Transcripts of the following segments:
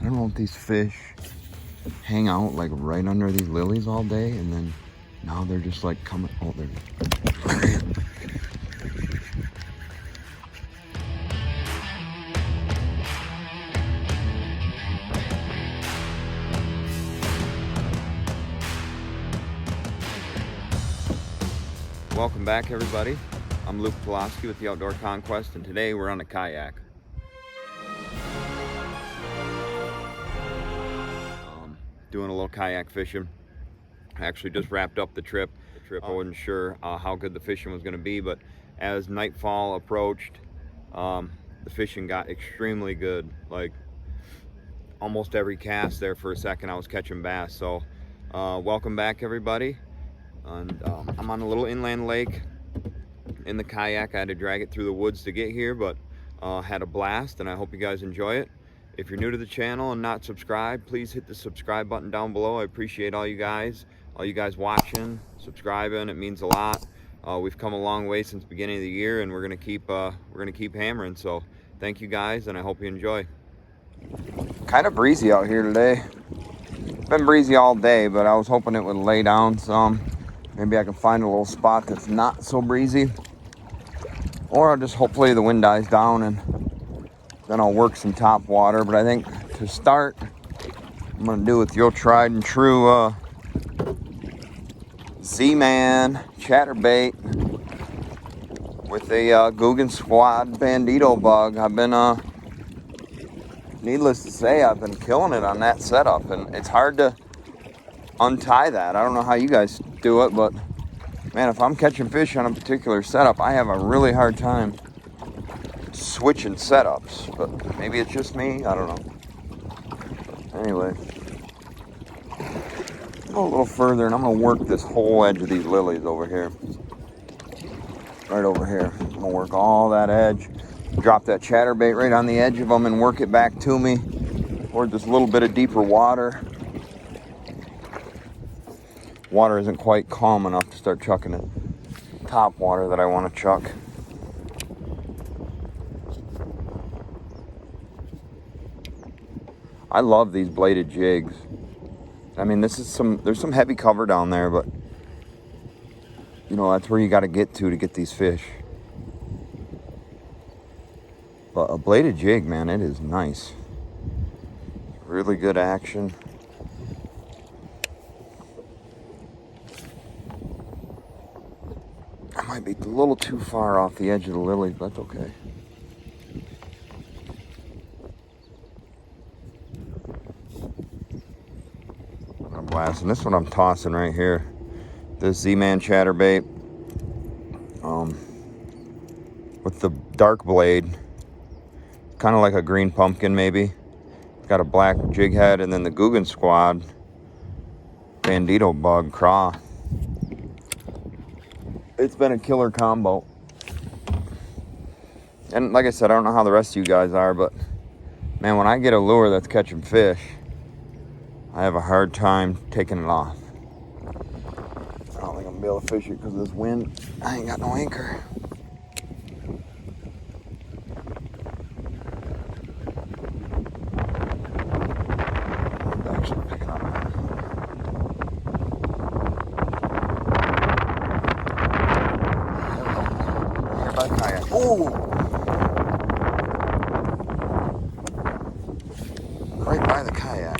don't know if these fish hang out like right under these lilies all day, and then now they're just like coming. Oh, they're. Welcome back, everybody. I'm Luke Pulaski with the Outdoor Conquest, and today we're on a kayak. Doing a little kayak fishing. I actually just wrapped up the trip. I wasn't sure how good the fishing was going to be, but as nightfall approached, the fishing got extremely good. Like almost every cast there for a second I was catching bass. So welcome back, everybody. And I'm on a little inland lake in the kayak. I had to drag it through the woods to get here, but had a blast, and I hope you guys enjoy it. If you're new to the channel and not subscribed, please hit the subscribe button down below. I appreciate all you guys watching, subscribing. It means a lot. We've come a long way since the beginning of the year, and we're gonna keep hammering. So thank you guys, and I hope you enjoy. Kind of breezy out here today. It's been breezy all day, but I was hoping it would lay down some. Maybe I can find a little spot that's not so breezy, or I'll just hopefully the wind dies down and then I'll work some top water. But I think to start, I'm gonna do with your tried and true Z-Man chatterbait with a Guggen Squad Bandito bug. I've been, needless to say, I've been killing it on that setup, and it's hard to untie that. I don't know how you guys do it, but man, if I'm catching fish on a particular setup, I have a really hard time switching setups. But maybe it's just me, I don't know. Anyway, go a little further, and I'm gonna work this whole edge of these lilies over here, right over here. I'm gonna work all that edge, drop that chatterbait right on the edge of them, and work it back to me toward this little bit of deeper water. Water isn't quite calm enough to start chucking it. Top water that I want to chuck. I love these bladed jigs. I mean, there's some heavy cover down there, but you know, that's where you got to get these fish. But a bladed jig, man, it is nice. Really good action. I might be a little too far off the edge of the lilies, but that's okay. I'm blasting. This one I'm tossing right here. This Z-Man chatterbait. With the dark blade. Kind of like a green pumpkin, maybe. Got a black jig head, and then the Guggen Squad Bandito bug craw. It's been a killer combo. And like I said, I don't know how the rest of you guys are, but man, when I get a lure that's catching fish, I have a hard time taking it off. I don't think I'm gonna be able to fish it because of this wind. I ain't got no anchor. It's actually picking up. Here by the kayak. Ooh! Right by the kayak.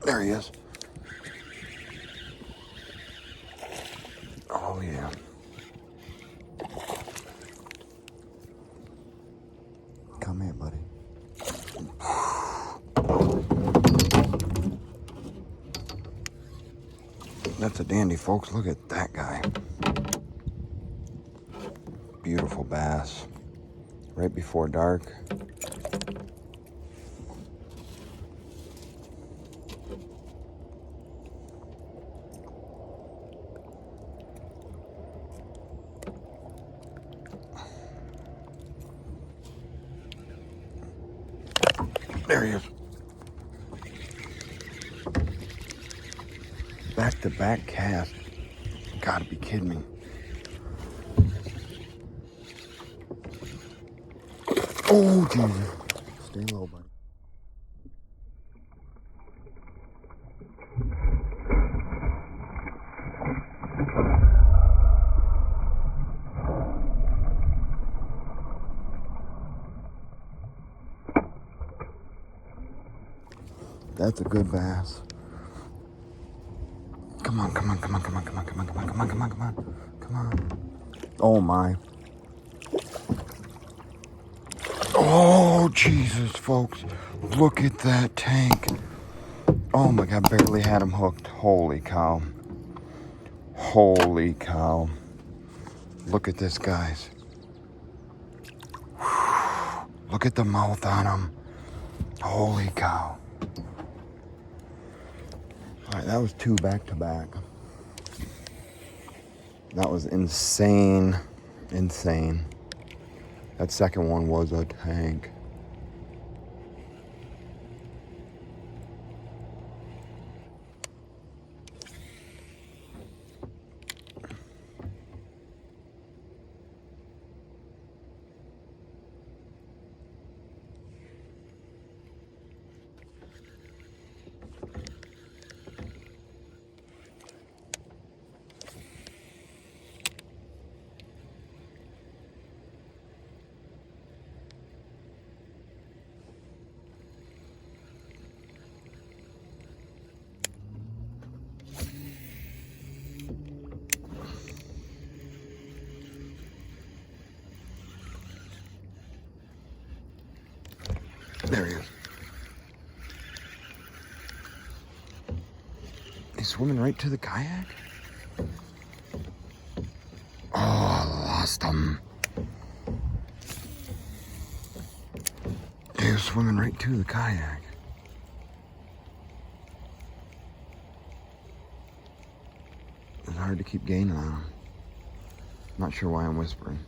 There he is. Oh, yeah. Come here, buddy. That's a dandy, folks. Look at that guy. Beautiful bass. Right before dark. There he is. Back-to-back cast. You gotta be kidding me. Oh, Jesus. Stay low, buddy. That's a good bass. Come on, come on, come on, come on, come on, come on, come on, come on, come on, come on, come on. Oh my. Oh, Jesus, folks. Look at that tank. Oh my God, barely had him hooked. Holy cow. Holy cow. Look at this, guys. Look at the mouth on him. Holy cow. All right, that was 2 back-to-back. That was insane. Insane. That second one was a tank. There he is. He's swimming right to the kayak. Oh, I lost him. He was swimming right to the kayak. It's hard to keep gaining on him. Not sure why I'm whispering.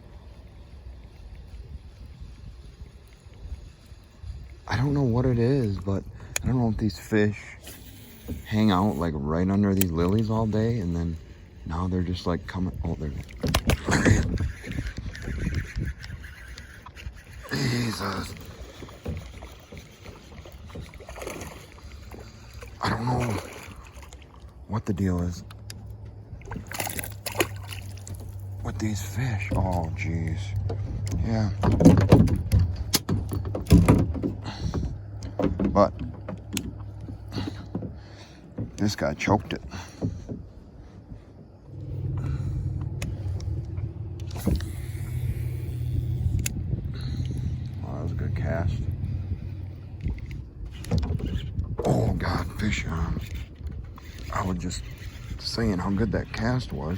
I don't know what it is, but I don't know if these fish hang out like right under these lilies all day, and then now they're just like coming. Oh, there he is. Jesus. I don't know what the deal is with these fish. Oh, jeez. Yeah. But this guy choked it. Oh, that was a good cast. Oh God, fish on. I was just saying how good that cast was.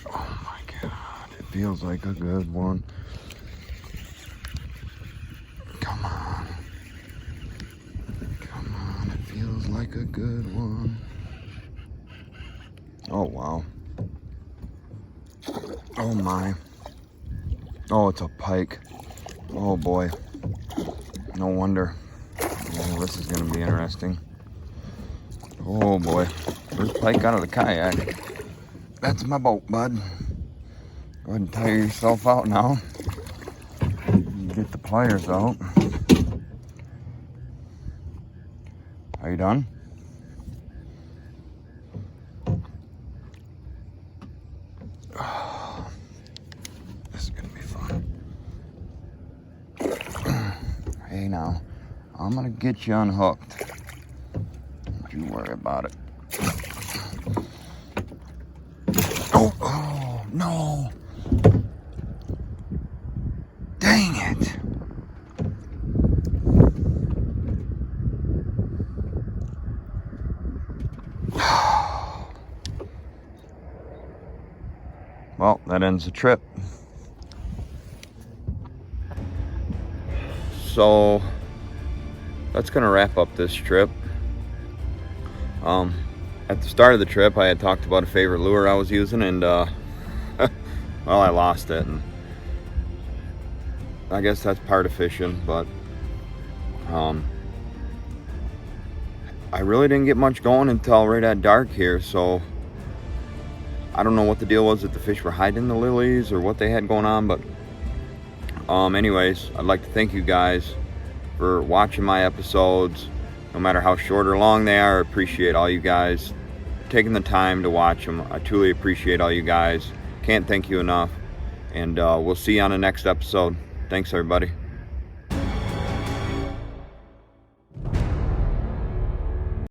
Oh my God, it feels like a good one. Come on. Come on, it feels like a good one. Oh wow. Oh my. Oh, it's a pike. Oh boy. No wonder. Oh, this is gonna be interesting. Oh boy. There's pike out of the kayak. That's my boat, bud. Go ahead and tire yourself out now. Get the pliers out. Are you done? Oh, this is gonna be fun. Hey now, I'm gonna get you unhooked. Don't you worry about it. Oh no. Dang it. Well, that ends the trip. So that's gonna wrap up this trip. At the start of the trip, I had talked about a favorite lure I was using, and well, I lost it. And I guess that's part of fishing, but I really didn't get much going until right at dark here, so I don't know what the deal was, if the fish were hiding the lilies or what they had going on. But anyways, I'd like to thank you guys for watching my episodes, no matter how short or long they are. I appreciate all you guys taking the time to watch them. I truly appreciate all you guys. Can't thank you enough. And we'll see you on the next episode. Thanks, everybody.